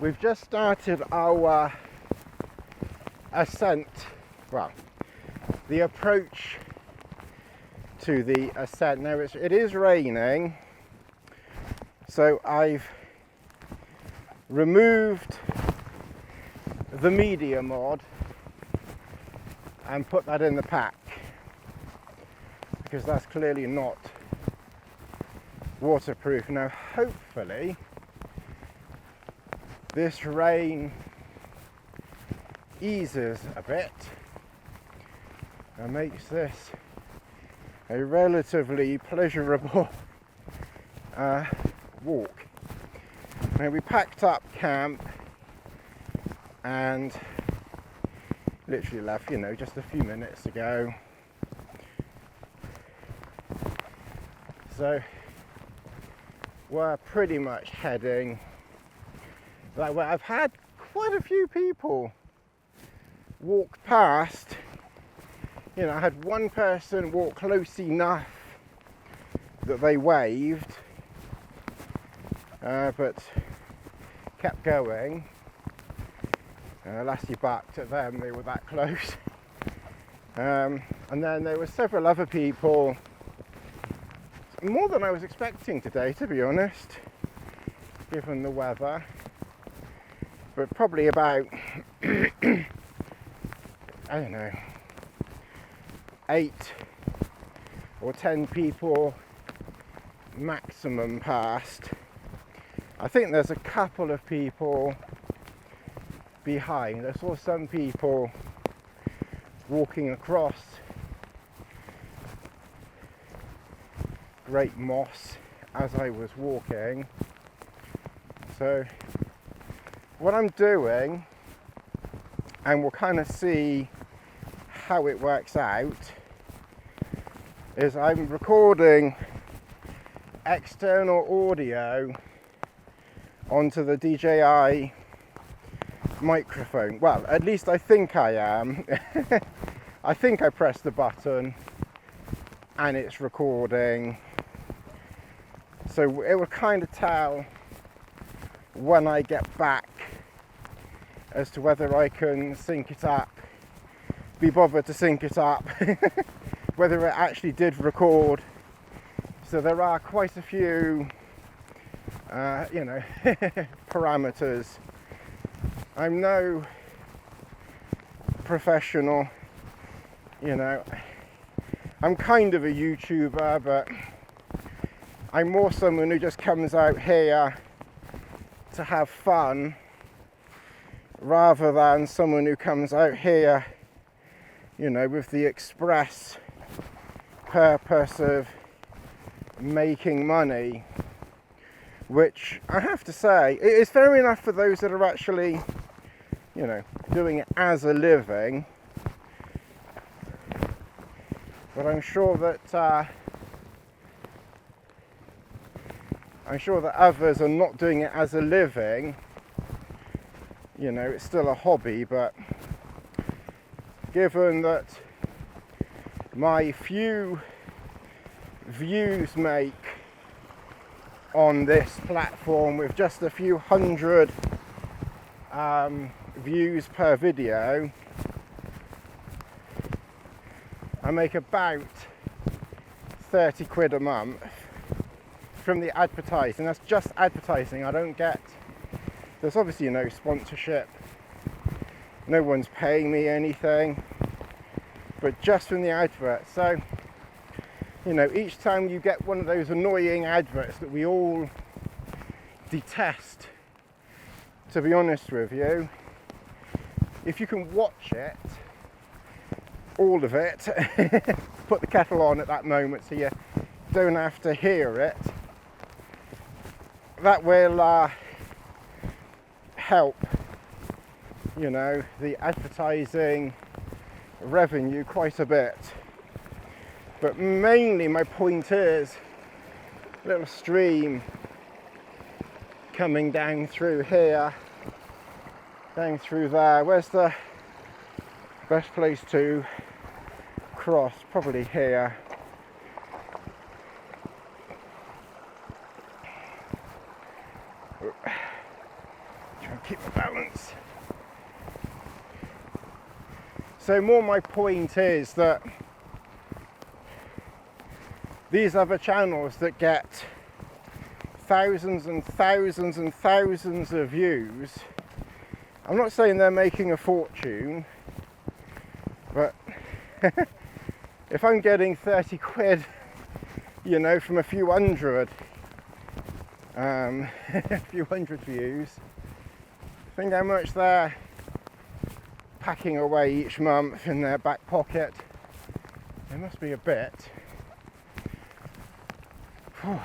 We've just started our ascent, well, the approach to the ascent. Now it is raining, so I've removed the media mod and put that in the pack because that's clearly not waterproof. Now hopefully this rain eases a bit and makes this a relatively pleasurable walk. Now we packed up camp and literally left, just a few minutes ago. So we're pretty much heading that way. I've had quite a few people walk past. I had one person walk close enough that they waved, but kept going. Lassie barked at them, they were that close. And then there were several other people, more than I was expecting today, to be honest, given the weather. But probably about, I don't know, 8 or 10 people maximum past. I think there's a couple of people behind. I saw some people walking across great moss as I was walking. So what I'm doing, and we'll kind of see how it works out, is I'm recording external audio onto the DJI microphone. Well, at least I think I am. I think I pressed the button and it's recording. So it will kind of tell when I get back as to whether I can sync it up, be bothered to sync it up, whether it actually did record. So there are quite a few, parameters. I'm no professional, I'm kind of a YouTuber, but I'm more someone who just comes out here to have fun rather than someone who comes out here, with the express purpose of making money, which I have to say is fair enough for those that are actually, doing it as a living. But I'm sure that others are not doing it as a living. It's still a hobby, but given that my few views make on this platform with just a few hundred views per video, I make about 30 quid a month from the advertising. That's just advertising. I don't get, there's obviously no sponsorship, no one's paying me anything, but just from the advert. So each time you get one of those annoying adverts that we all detest, to be honest with you, if you can watch it, all of it, put the kettle on at that moment so you don't have to hear it, that will help, the advertising revenue quite a bit. But mainly my point is a little stream coming down through here, down through there. Where's the best place to cross? Probably here. Try and keep keep the balance. So more my point is that these other channels that get thousands and thousands and thousands of views, I'm not saying they're making a fortune, but if I'm getting 30 quid, you know, from a few hundred views, think how much they're packing away each month in their back pocket. There must be a bit. Whew.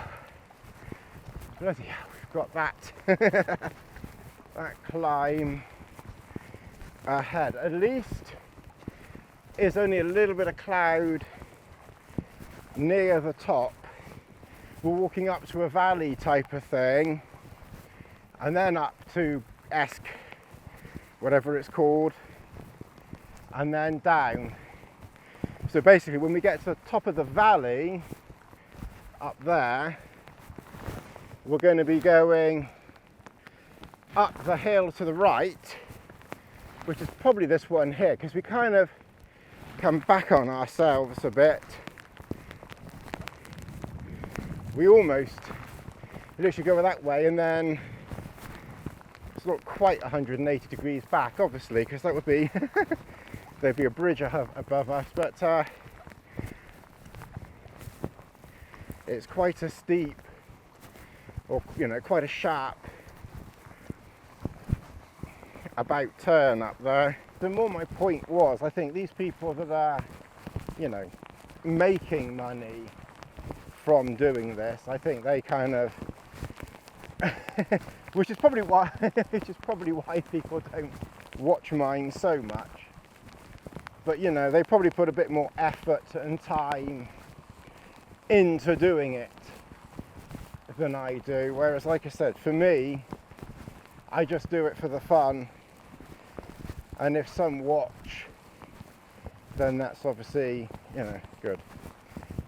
Bloody hell, we've got that that climb ahead. At least is only a little bit of cloud near the top. We're walking up to a valley type of thing, and then up to Esk, whatever it's called, and then down. So basically when we get to the top of the valley up there, we're going to be going up the hill to the right, which is probably this one here, because we kind of come back on ourselves a bit. We almost literally go that way, and then it's not quite 180 degrees back, obviously, because that would be there'd be a bridge above us, but it's quite a steep, or you know, quite a sharp about turn up there. The more my point was, I think these people that are, you know, making money from doing this, I think they kind of which is probably why people don't watch mine so much. But you know, they probably put a bit more effort and time into doing it than I do. Whereas, like I said, for me, I just do it for the fun. And if some watch, then that's obviously, you know, good.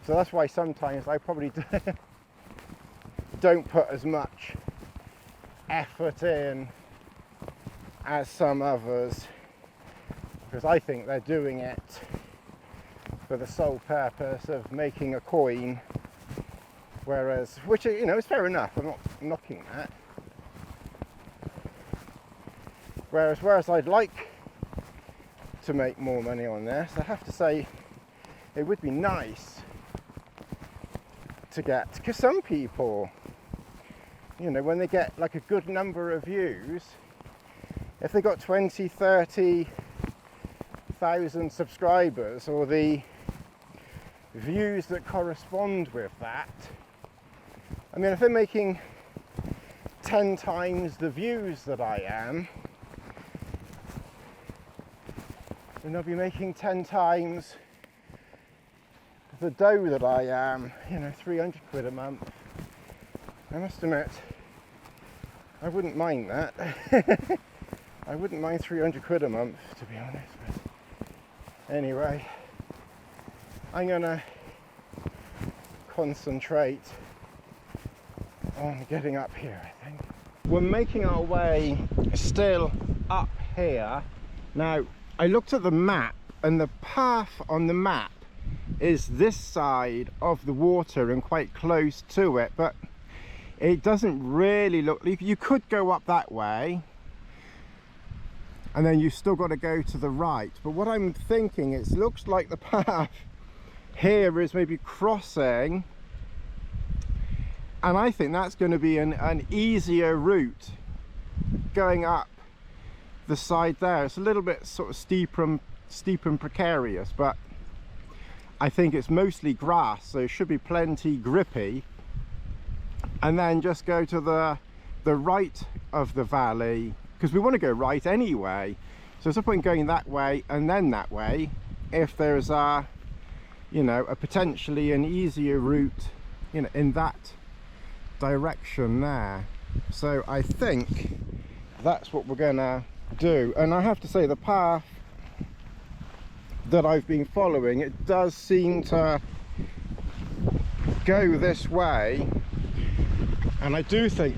So that's why sometimes I probably don't put as much effort in as some others, because I think they're doing it for the sole purpose of making a coin, whereas, which, you know, is fair enough, I'm not knocking that. Whereas I'd like to make more money on this, I have to say it would be nice to get, because some people, you know, when they get like a good number of views, if they got 20, 30,000 subscribers, or the views that correspond with that, I mean, if they're making 10 times the views that I am, then they'll be making 10 times the dough that I am, you know, 300 quid a month. I must admit, I wouldn't mind that. I wouldn't mind 300 quid a month, to be honest. But anyway, I'm gonna concentrate on getting up here, I think. We're making our way still up here. Now, I looked at the map, and the path on the map is this side of the water and quite close to it, but it doesn't really look, you could go up that way and then you've still got to go to the right, but what I'm thinking, it looks like the path here is maybe crossing, and I think that's going to be an easier route going up the side there. It's a little bit sort of steep and precarious, but I think it's mostly grass, so it should be plenty grippy, and then just go to the right of the valley, because we want to go right anyway, so there's no point going that way and then that way if there's a, you know, a potentially an easier route, you know, in that direction there. So I think that's what we're gonna do. And I have to say, the path that I've been following, it does seem to go this way, and I do think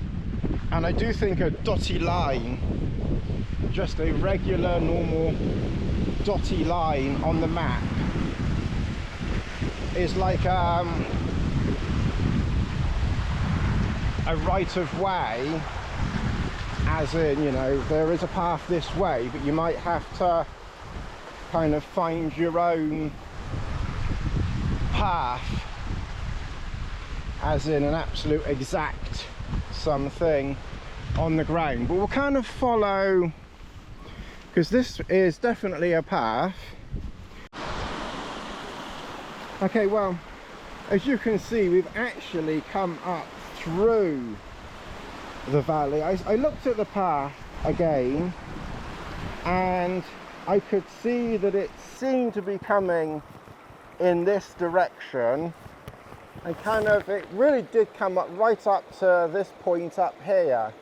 a dotty line just a regular normal dotty line on the map is like a right of way, as in, you know, there is a path this way, but you might have to kind of find your own path, as in an absolute exact something on the ground. But we'll kind of follow, because this is definitely a path. Okay, well, as you can see, we've actually come up through the valley. I looked at the path again and I could see that it seemed to be coming in this direction, and kind of, it really did come up right up to this point up here.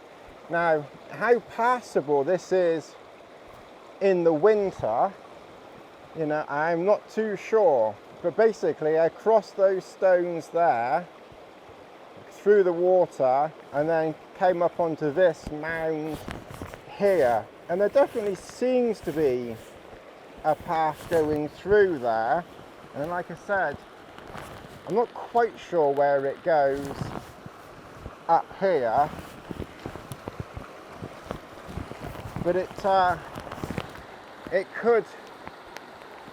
Now, how passable this is in the winter, you know, I'm not too sure. But basically, I crossed those stones there, through the water, and then came up onto this mound here. And there definitely seems to be a path going through there. And like I said, I'm not quite sure where it goes up here, but it could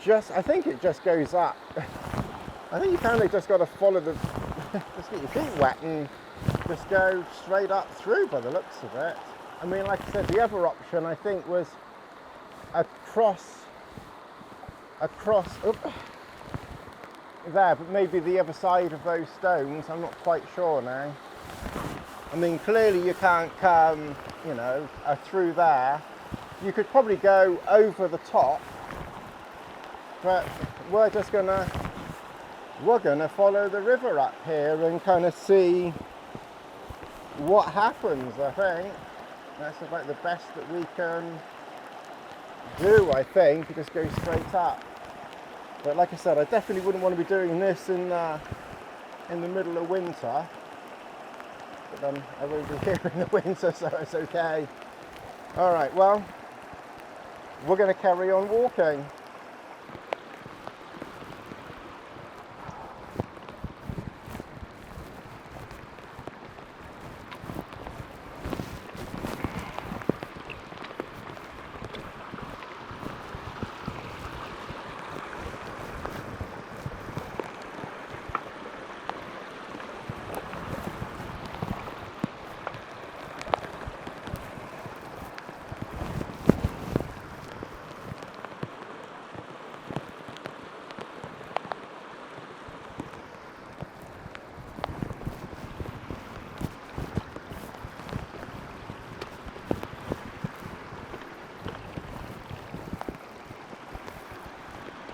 just, I think it just goes up. I think you kind of just got to follow the, just get your feet wet and just go straight up through by the looks of it. I mean, like I said, the other option I think was across there, but maybe the other side of those stones, I'm not quite sure now. I mean, clearly you can't come, you know, through there. You could probably go over the top, but we're gonna follow the river up here and kind of see what happens. I think that's about the best that we can do. I think you just go straight up. But like I said, I definitely wouldn't want to be doing this in the middle of winter. But then I won't be here in the winter, so it's okay. All right, well, we're going to carry on walking.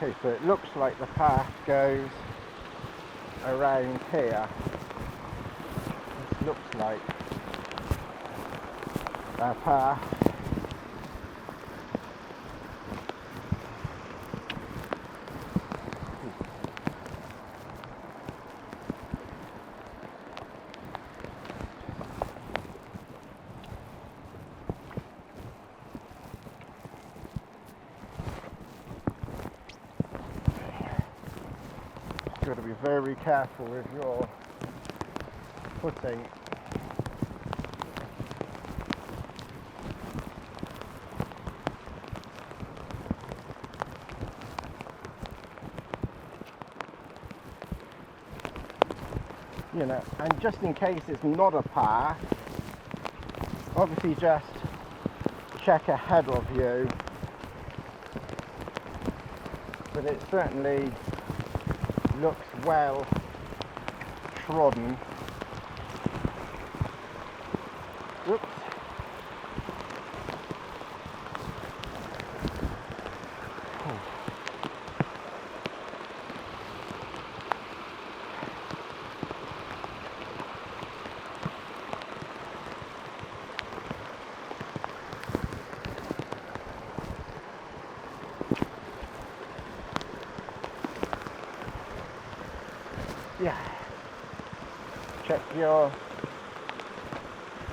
Okay, so it looks like the path goes around here. This looks like a path. Got to be very careful with your footing. You know, and just in case it's not a path, obviously just check ahead of you. But it certainly looks well trodden. Whoops. Yeah, check your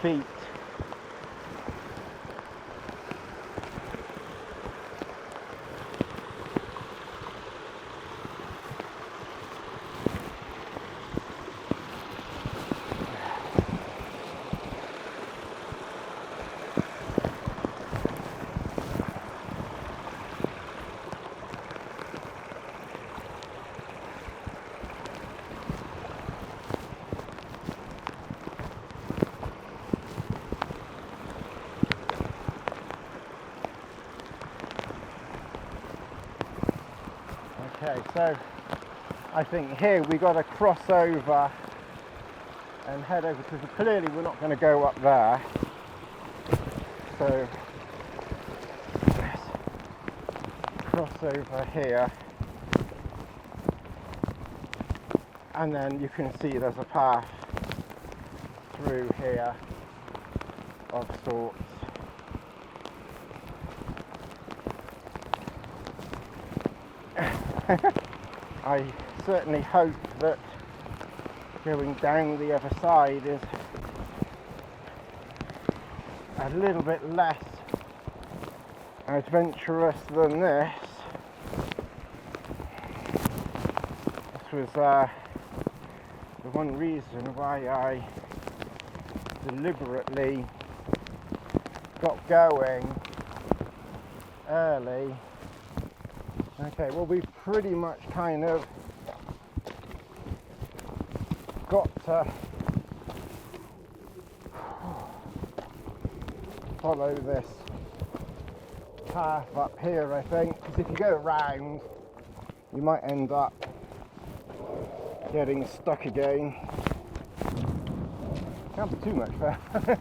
feet. Okay, so I think here we got to cross over and head over, because clearly we're not going to go up there. So let's cross over here, and then you can see there's a path through here of sorts. I certainly hope that going down the other side is a little bit less adventurous than this. This was the one reason why I deliberately got going early. Okay, well, we've pretty much kind of got to follow this path up here, I think, because if you go around you might end up getting stuck again. Can't be too much further.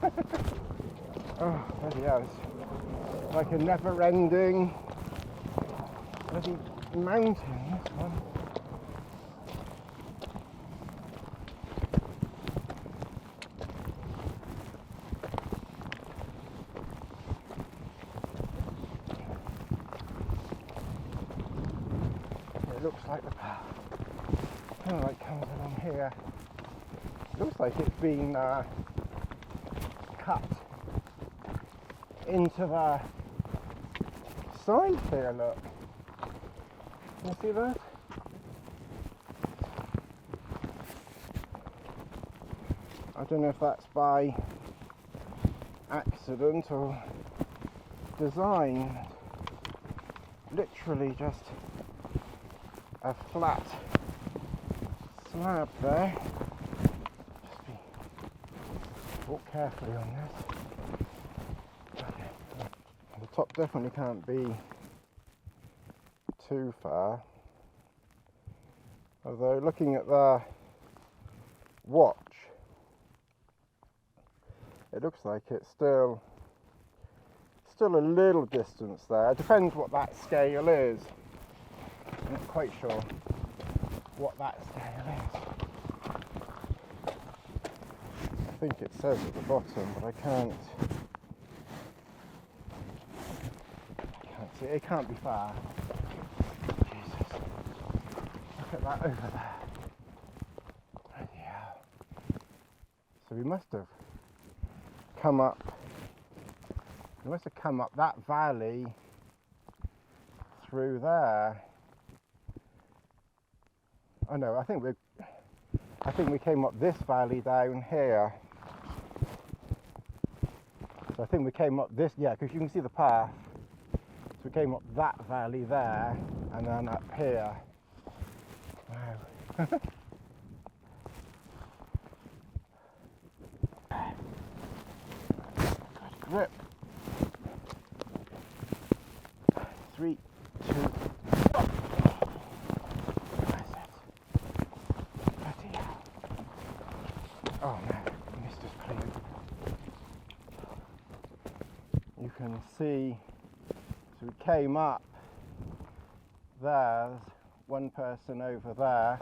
Oh, bloody hell, it's like a never-ending bloody mountain, this one. It looks like the path kind of like comes along here. It looks like it's been cut into the side here, look. Can you see that? I don't know if that's by accident or design. Literally just a flat slab there. Just walk carefully on this. Okay. The top definitely can't be too far, although looking at the watch it looks like it's still a little distance there. It depends what that scale is. I'm not quite sure what that scale is. I think it says at the bottom, but I can't see it. It can't be far. Look at that over there. Bloody hell. So we must have come up that valley through there. Oh no, I think we came up this valley down here. So I think we came up this, yeah, because you can see the path. So we came up that valley there and then up here. Wow. Good grip. 3, 2, oh. That's it. Bloody hell. Oh no, the mist is clear. You can see, so we came up, there's one person over there.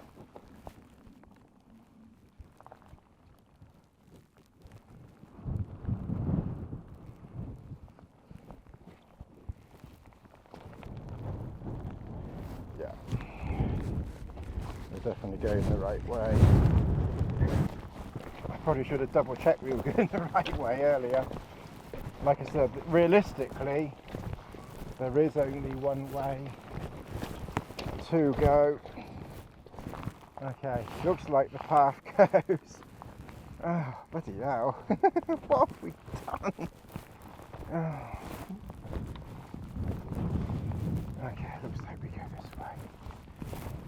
Yeah, we're definitely going the right way. I probably should have double checked we were going the right way earlier. Like I said, realistically, there is only one way to go. Okay, looks like the path goes. Oh, bloody hell. What have we done? Oh. Okay, looks like we go this way.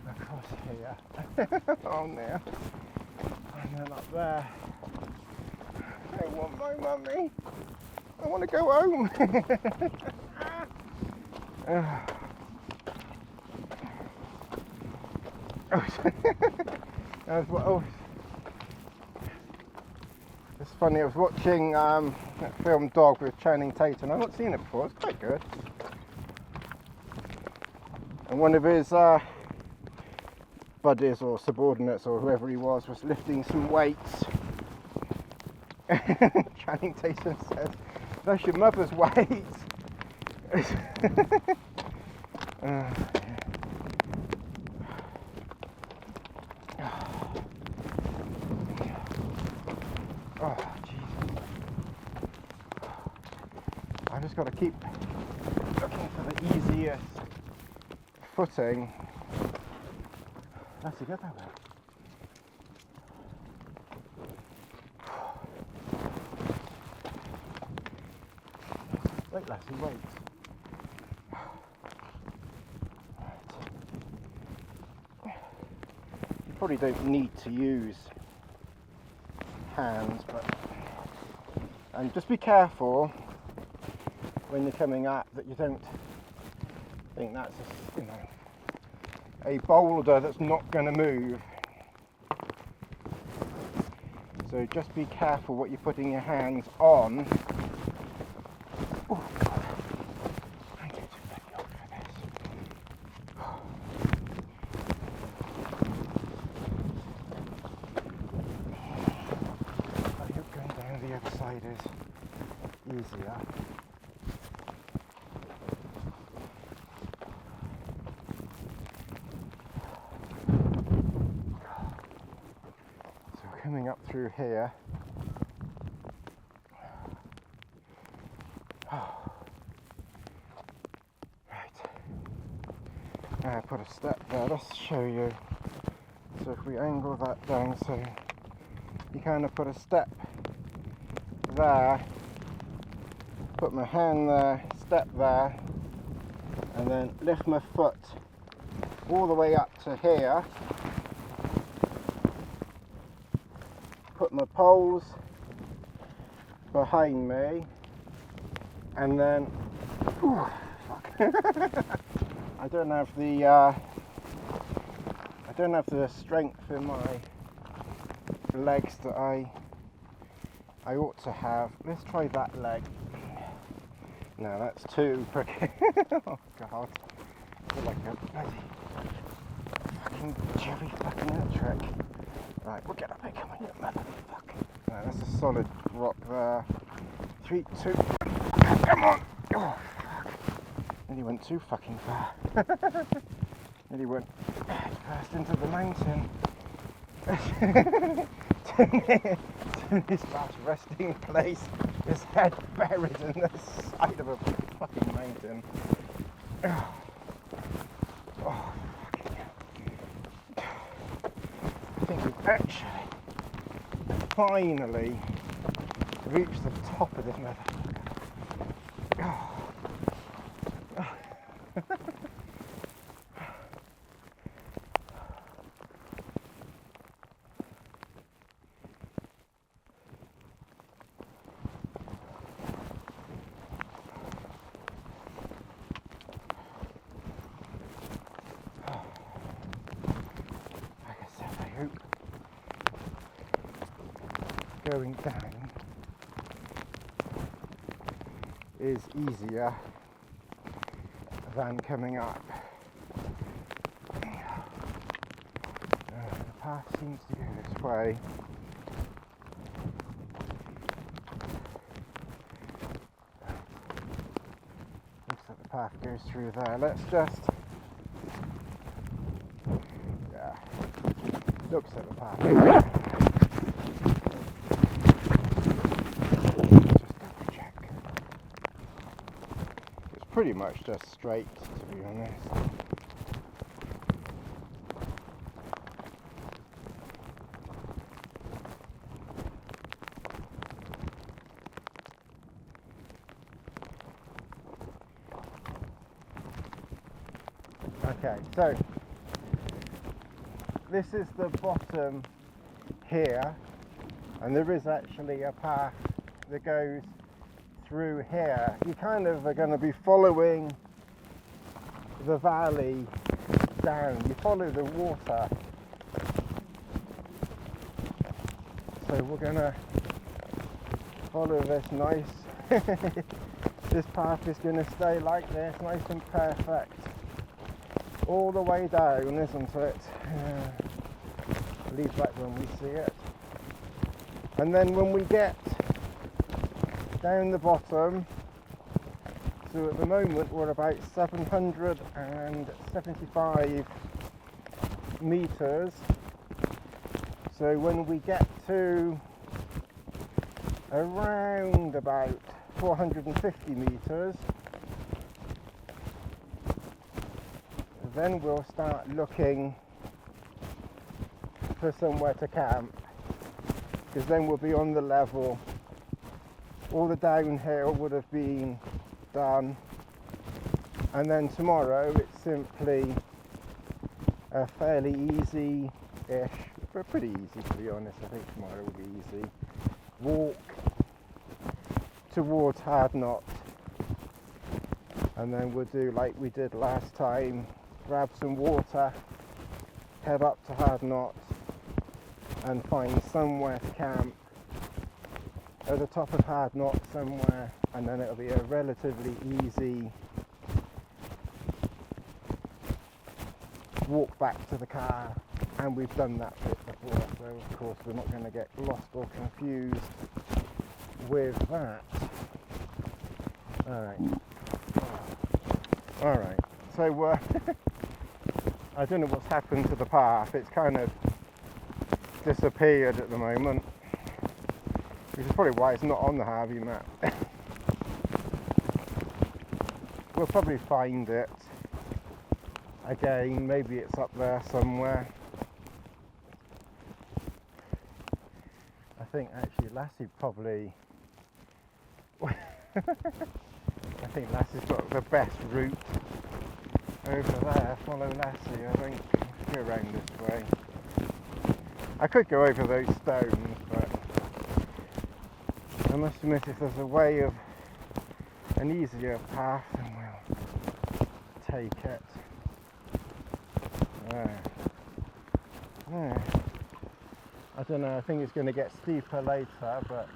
Across here. Oh no. And then up there. I want my mummy. I want to go home. It's funny, I was watching that film Dog with Channing Tatum. I've not seen it before, it's quite good. And one of his buddies or subordinates or whoever he was lifting some weights. Channing Tatum says, "That's your mother's weights." Oh, jeez. I've just got to keep looking for the easiest footing. Lassie, get that way. Wait, Lassie, wait. You probably don't need to use hands, and just be careful when you're coming up that you don't think that's a boulder that's not going to move. So just be careful what you're putting your hands on. Oh God, I'm getting too very old for this. I hope going down the other side is easier. Coming up through here. Right. Now I put a step there. Let's show you. So if we angle that down, so you kind of put a step there, put my hand there, step there, and then lift my foot all the way up to here. Put my poles behind me, and then I don't have the strength in my legs that I ought to have. Let's try that leg. No, that's too pricky. Oh God, I feel like a bloody fucking Jerry fucking that trick. Right, we'll get up there, come on, you motherfucker. Right, that's a solid rock there. 3, 2, 1, come on! Oh, fuck. Nearly went too fucking far. Nearly went first into the mountain. To his last resting place, his head buried in the side of a fucking mountain. Oh, fucking hell. I think we've actually finally reached the top of this motherfucker. Oh. Going down is easier than coming up. The path seems to go this way. Looks like the path goes through there. Let's just, yeah, looks like the path goes there. Pretty much just straight, to be honest. Okay, so this is the bottom here, and there is actually a path that goes through here. You kind of are going to be following the valley down, you follow the water. So we're gonna follow this nice, this path is gonna stay like this, nice and perfect, all the way down, isn't it? Leave that when we see it. And then when we get down the bottom, so at the moment we're about 775 meters. So when we get to around about 450 meters, then we'll start looking for somewhere to camp, because then we'll be on the level. All the downhill would have been done, and then tomorrow it's simply a fairly easy-ish, but pretty easy to be honest. I think tomorrow will be easy. Walk towards Hard Knot, and then we'll do like we did last time, grab some water, head up to Hard Knot and find somewhere to camp at the top of Hard Knot somewhere, and then it'll be a relatively easy walk back to the car, and we've done that bit before, so of course we're not going to get lost or confused with that. Alright, so I don't know what's happened to the path. It's kind of disappeared at the moment, which is probably why it's not on the Harvey map. We'll probably find it again, maybe it's up there somewhere. I think actually Lassie probably I think Lassie's got the best route over there. Follow Lassie, I think. Go around this way. I could go over those stones, but I must admit if there's a way of an easier path, then we'll take it. I don't know, I think it's going to get steeper later, but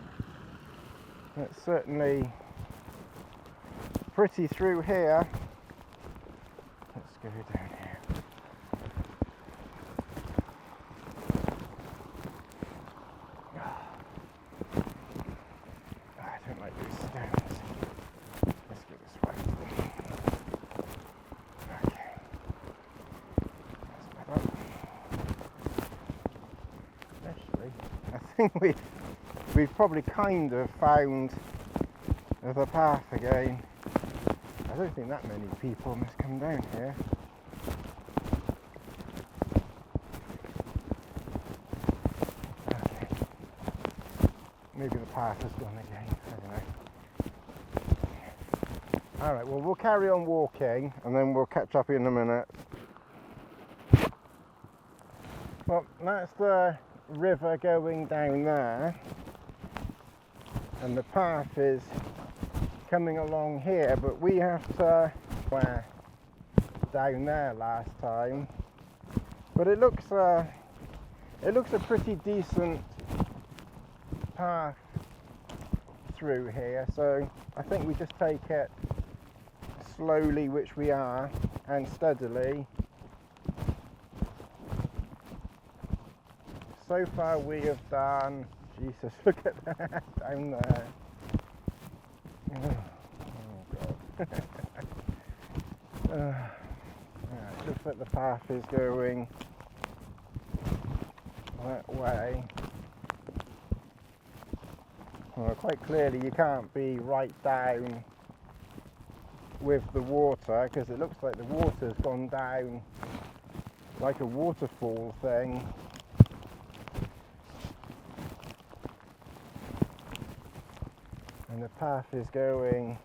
it's certainly pretty through here. Let's go down here. I don't like these stones. Let's go this way. Okay. That's better. Actually, I think we've probably kind of found the path again. I don't think that many people must come down here. Okay. Maybe the path has gone again, I don't know. Alright, well we'll carry on walking and then we'll catch up in a minute. Well, that's the river going down there, and the path is coming along here, but we have to down there last time, but it looks a pretty decent path through here, so I think we just take it slowly, which we are, and steadily. So far we have done, Jesus, look at that down there. Oh God. It looks like the path is going that way. Well, quite clearly you can't be right down with the water, because it looks like the water's gone down like a waterfall thing. And the path is going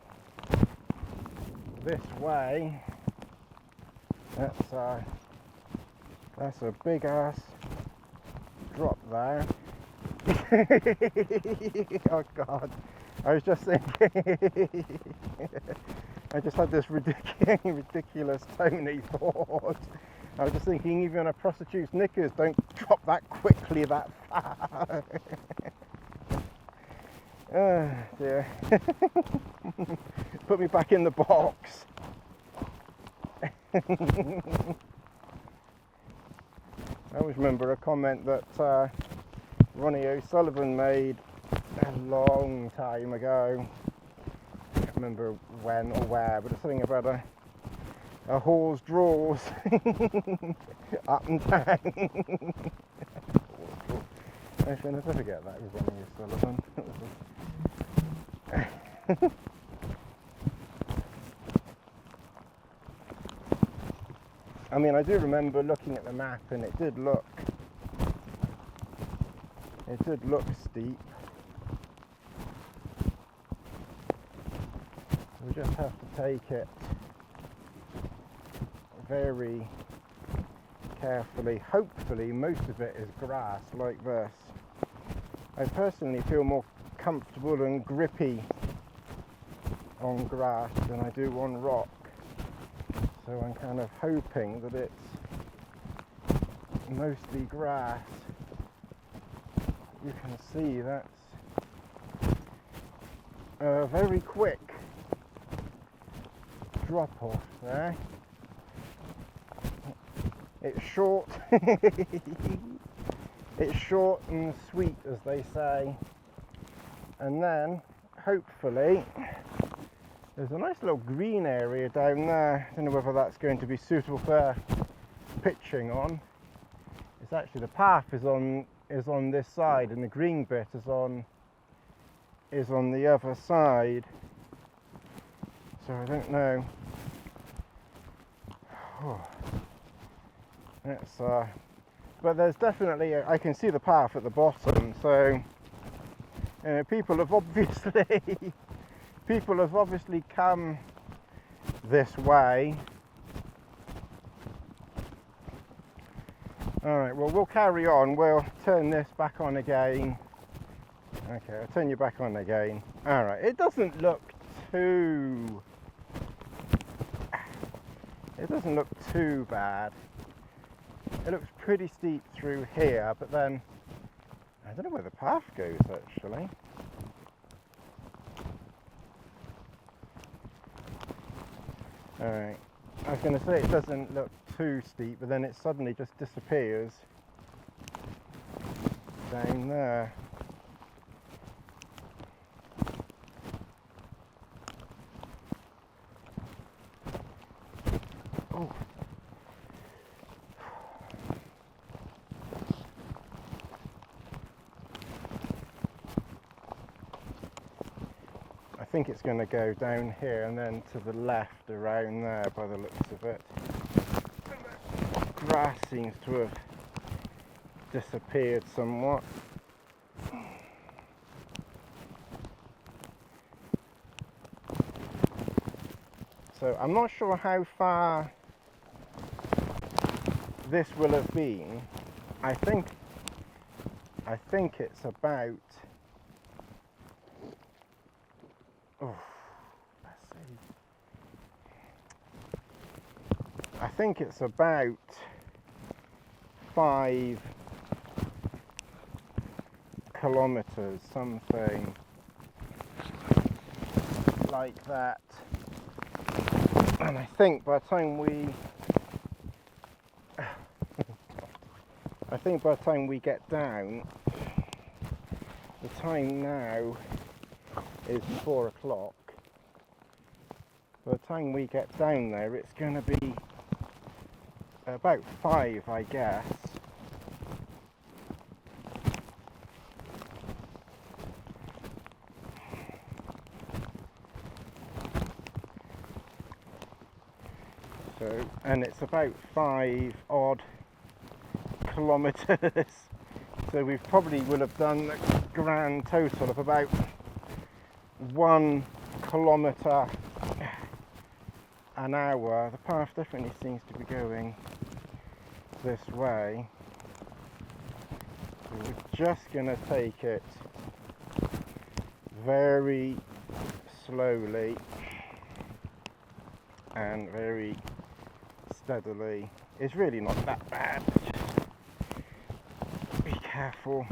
this way. That's a big ass drop there. Oh God, I was just thinking, I just had this ridiculous Tony thought. I was just thinking, even a prostitute's knickers don't drop that quickly that far. Oh dear. Put me back in the box. I always remember a comment that Ronnie O'Sullivan made a long time ago. I can't remember when or where, but it's something about a whore's drawers up and down. Actually, I'll never forget that with Ronnie O'Sullivan. I mean, I do remember looking at the map, and it did look steep. We just have to take it very carefully. Hopefully most of it is grass like this. I personally feel more comfortable and grippy on grass than I do on rock, so I'm kind of hoping that it's mostly grass. You can see that's a very quick drop off there. It's short. It's short and sweet, as they say. And then hopefully there's a nice little green area down there. I don't know whether that's going to be suitable for pitching on. It's actually, the path is on this side, and the green bit is on the other side. So I don't know. It's but there's definitely I can see the path at the bottom, so you know, people have obviously come this way. Alright, well, we'll carry on. We'll turn this back on again. Okay, I'll turn you back on again. Alright, it doesn't look too bad. It looks pretty steep through here, but then I don't know where the path goes actually. Alright, I was going to say it doesn't look too steep, but then it suddenly just disappears down there. Oh. I think it's going to go down here and then to the left around there by the looks of it. Grass seems to have disappeared somewhat. So I'm not sure how far this will have been. I think it's about, let's see. I think it's about 5 kilometers, something like that. And I think by the time we get down, the time now is 4 o'clock. By the time we get down there, it's going to be about 5, I guess. So, and it's about 5 odd kilometers. So we probably will have done a grand total of about 1 kilometer an hour. The path definitely seems to be going this way. So we're just going to take it very slowly and very steadily. is really not that bad. Just be careful.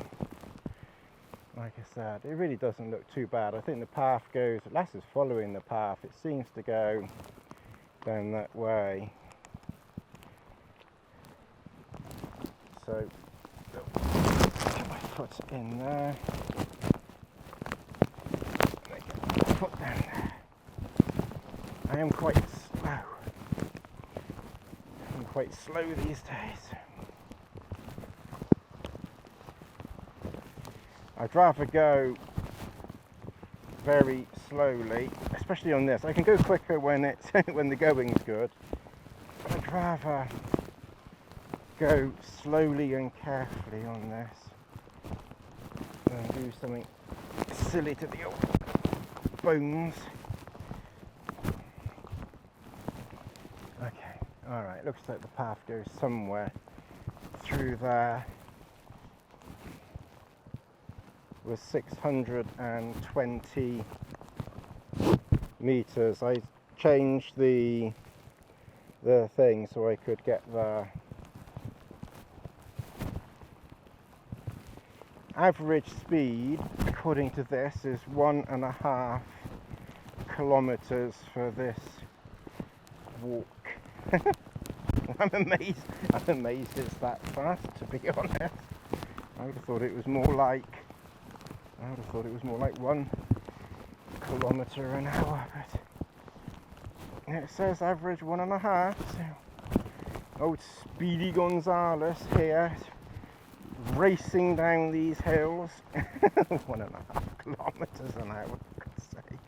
Like I said, it really doesn't look too bad. I think the path goes, Lassie's following the path, it seems to go down that way. So, get my foot in there. Get my foot down there. I am quite slow. I'm quite slow these days. I'd rather go very slowly, especially on this. I can go quicker when it's when the going's good. But I'd rather go slowly and carefully on this than do something silly to the old bones. Okay, alright, looks like the path goes somewhere through there. Was 620 meters. I changed the thing so I could get the average speed, according to this, is 1.5 kilometers for this walk. I'm amazed it's that fast, to be honest. I would have thought it was more like 1 kilometer an hour, but it says average 1.5. So old Speedy Gonzales here, racing down these hills. 1.5 kilometers an hour, for God's sake.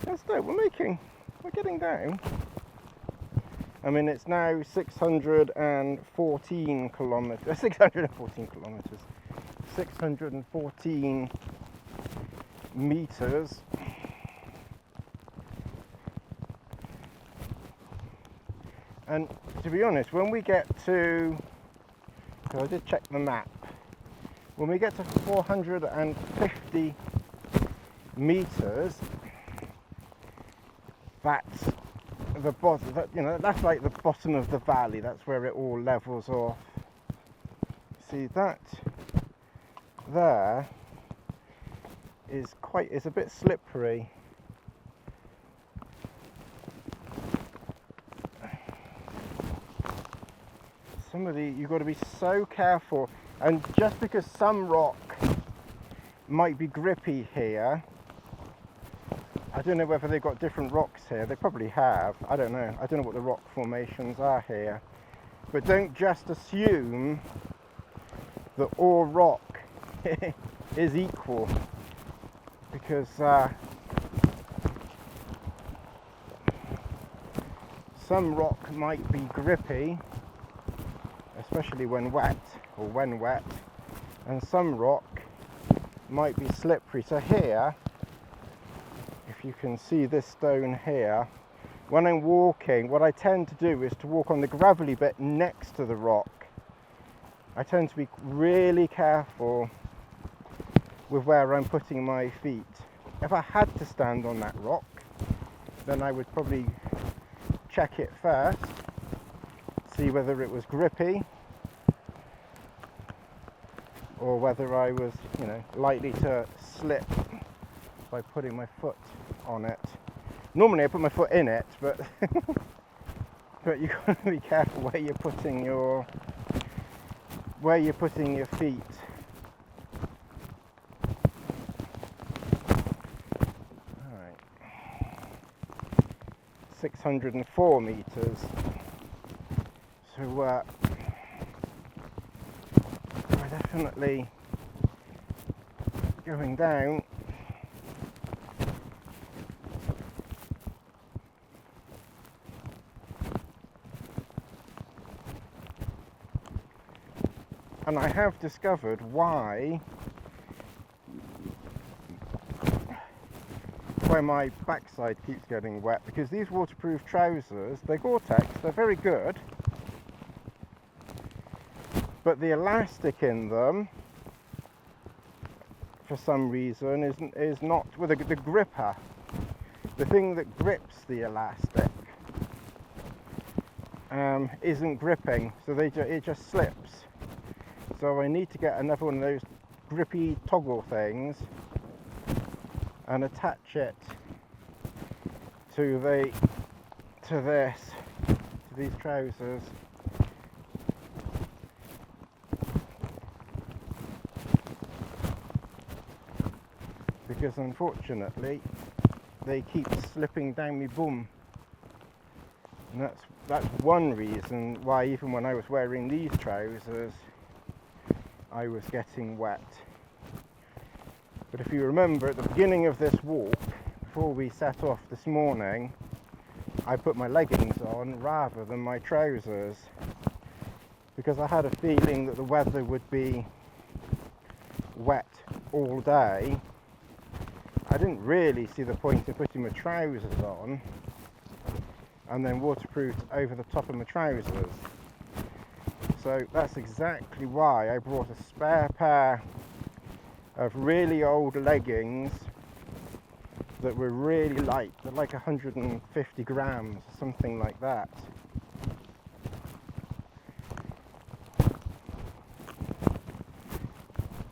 That's no, we're getting down. I mean, it's now 614 kilometers, 614 meters. And to be honest, when we get to, so I did check the map, when we get to 450 meters, that's the bottom, that's like the bottom of the valley. That's where it all levels off. See, that there is a bit slippery. Some of you've got to be so careful, and just because some rock might be grippy here, I don't know whether they've got different rocks here. They probably have. I don't know. I don't know what the rock formations are here. But don't just assume that all rock is equal, because some rock might be grippy, especially when wet, and some rock might be slippery. So here, if you can see this stone here, when I'm walking, what I tend to do is to walk on the gravelly bit next to the rock. I tend to be really careful with where I'm putting my feet. If I had to stand on that rock, then I would probably check it first, see whether it was grippy, or whether I was, likely to slip by putting my foot on it. Normally I put my foot in it, but but you've got to be careful where you're putting your feet. Alright. 604 meters. So we're definitely going down. And I have discovered why my backside keeps getting wet, because these waterproof trousers, they're Gore-Tex, they're very good, but the elastic in them, for some reason, is not, well, the gripper the thing that grips the elastic isn't gripping, so it just slips. So I need to get another one of those grippy toggle things and attach it to these trousers. Because unfortunately they keep slipping down my bum, and that's one reason why even when I was wearing these trousers I was getting wet. But if you remember, at the beginning of this walk, before we set off this morning, I put my leggings on rather than my trousers because I had a feeling that the weather would be wet all day. I didn't really see the point of putting my trousers on and then waterproofed over the top of my trousers. So that's exactly why I brought a spare pair of really old leggings that were really light. They're like 150 grams, something like that.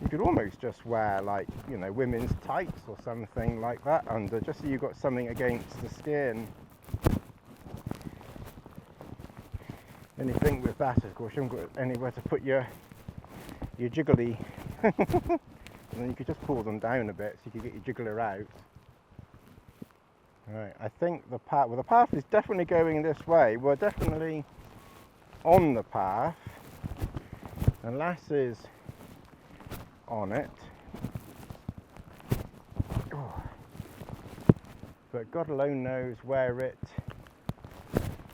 You could almost just wear, like, you know, women's tights or something like that under, just so you've got something against the skin. The only thing with that, of course, you haven't got anywhere to put your jiggly. And then you could just pull them down a bit so you could get your jiggler out. Right, I think the path is definitely going this way. We're definitely on the path, and Lassie's on it. Oh. But God alone knows where it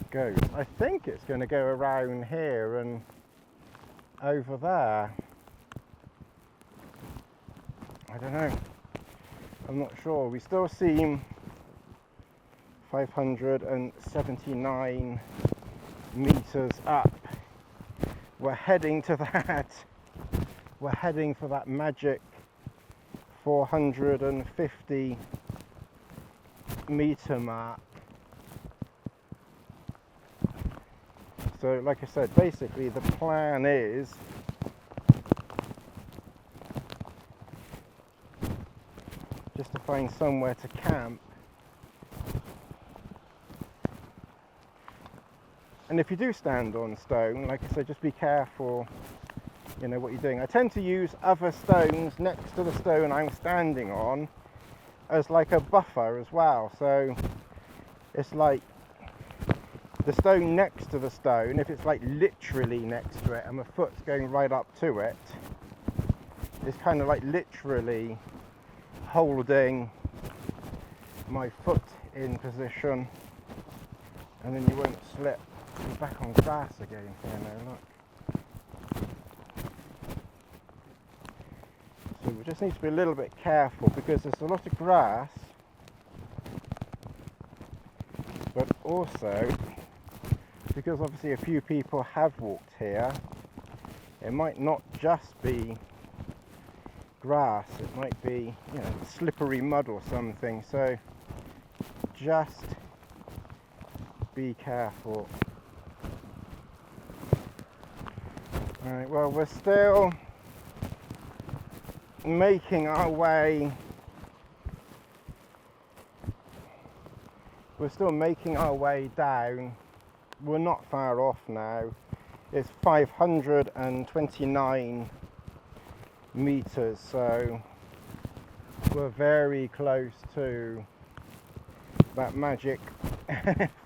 goes. I think it's going to go around here and over there. I don't know. I'm not sure. We still seem 579 meters up. We're heading to that. We're heading for that magic 450 meter mark. So, like I said, basically the plan is just to find somewhere to camp. And if you do stand on stone, like I said, just be careful, you know, what you're doing. I tend to use other stones next to the stone I'm standing on as like a buffer as well. So it's like the stone next to the stone, if it's like literally next to it and my foot's going right up to it, it's kind of like literally holding my foot in position, and then you won't slip. You're back on grass again here now, look. So we just need to be a little bit careful because there's a lot of grass, but also because obviously a few people have walked here, it might not just be grass, it might be, you know, slippery mud or something, so just be careful. Alright, well, we're still making our way down. We're not far off now. It's 529 meters, so we're very close to that magic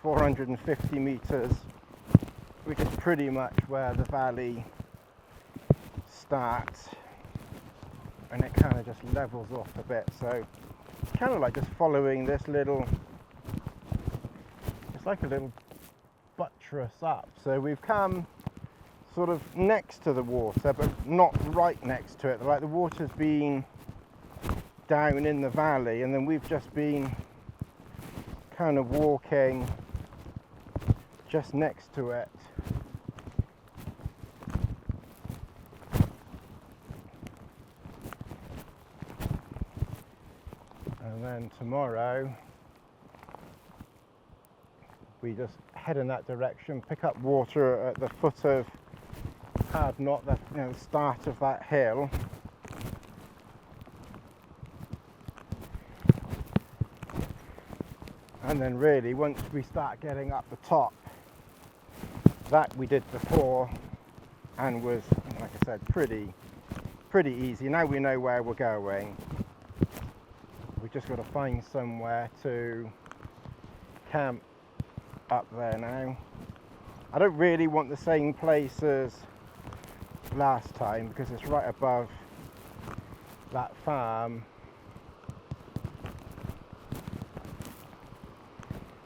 450 meters, which is pretty much where the valley starts, and it kind of just levels off a bit. So kind of like just following this little, it's like a little buttress up. So we've come sort of next to the water, but not right next to it. Like the water's been down in the valley, and then we've just been kind of walking just next to it. And then tomorrow we just head in that direction, pick up water at the foot of Hard Knot, the start of that hill. And then really, once we start getting up the top, that we did before and was, like I said, pretty easy. Now we know where we're going. We've just got to find somewhere to camp up there now. I don't really want the same place as last time because it's right above that farm.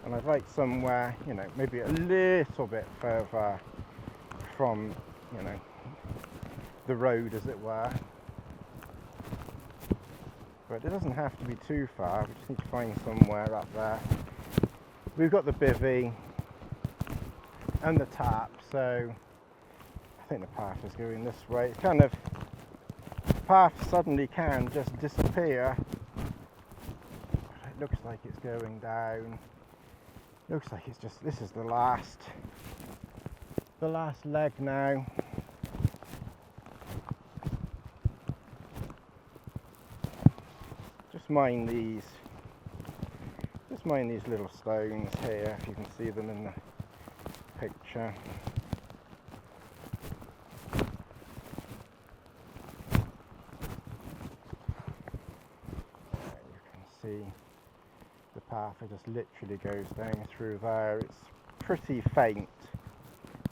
And I'd like somewhere, you know, maybe a little bit further from, you know, the road, as it were. But it doesn't have to be too far. We just need to find somewhere up there. We've got the bivvy and the tap, so I think the path is going this way. It's kind of, the path suddenly can just disappear. It looks like it's going down. Looks like it's just, this is the last leg now. Just mind these little stones here, if you can see them in the picture. You can see the path, it just literally goes down through there. It's pretty faint.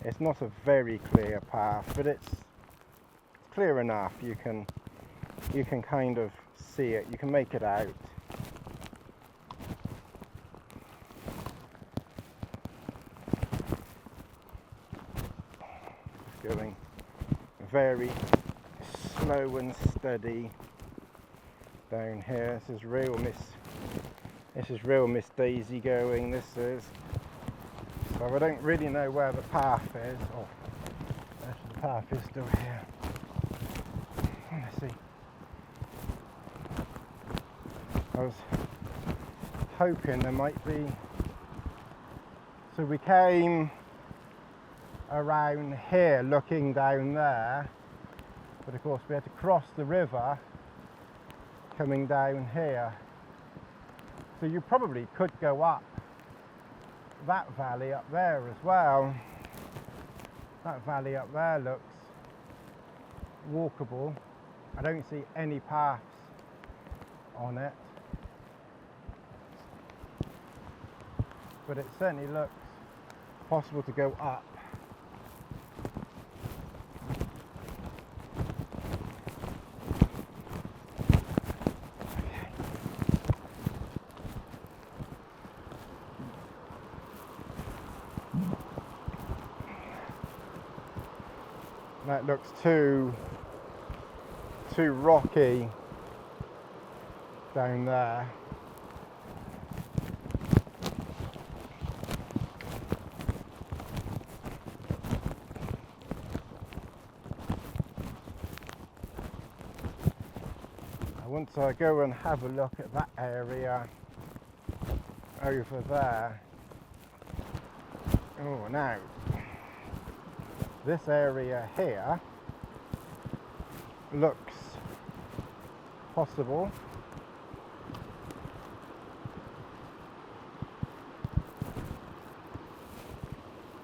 It's not a very clear path, but it's clear enough. You can kind of see it. You can make it out. Just going very slow and steady down here. This is real Miss Daisy going, this is. So I don't really know where the path is. Oh, the path is still here. Let's see. I was hoping there might be. So we came around here looking down there, but of course we had to cross the river coming down here. So you probably could go up that valley up there as well. That valley up there looks walkable. I don't see any paths on it, but it certainly looks possible to go up. That looks too rocky down there. I want to go and have a look at that area over there. Oh, now this area here looks possible.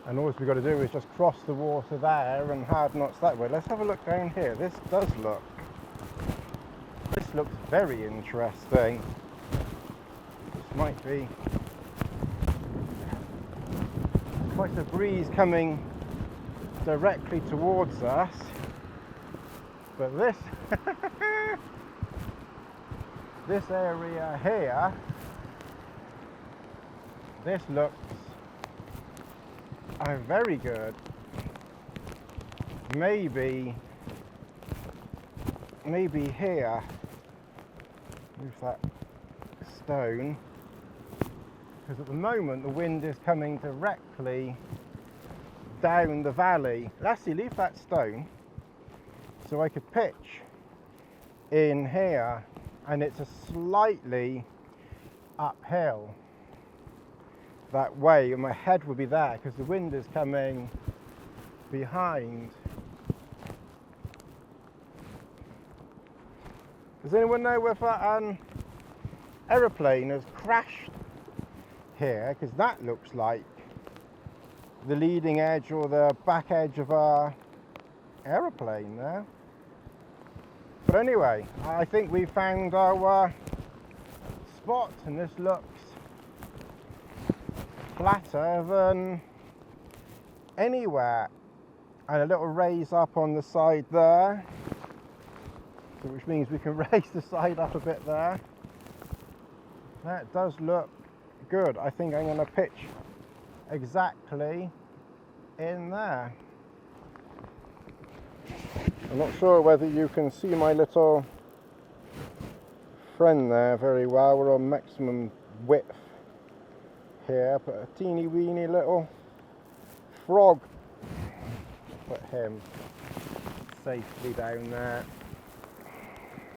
And all we've got to do is just cross the water there and Hard Knots that way. Let's have a look down here. This looks very interesting. This might be quite a breeze coming directly towards us, but this this area here, this looks very good. Maybe here, move that stone, because at the moment the wind is coming directly down the valley. Lassie, leave that stone, so I could pitch in here, and it's a slightly uphill. that way, and my head will be there because the wind is coming behind. Does anyone know if an aeroplane has crashed here? Because that looks like the leading edge or the back edge of a aeroplane there. But anyway, I think we found our spot, and this looks flatter than anywhere, and a little raise up on the side there, which means we can raise the side up a bit there. That does look good. I think I'm going to pitch exactly in there. I'm not sure whether you can see my little friend there very well. We're on maximum width here, but a teeny weeny little frog. Put him safely down there.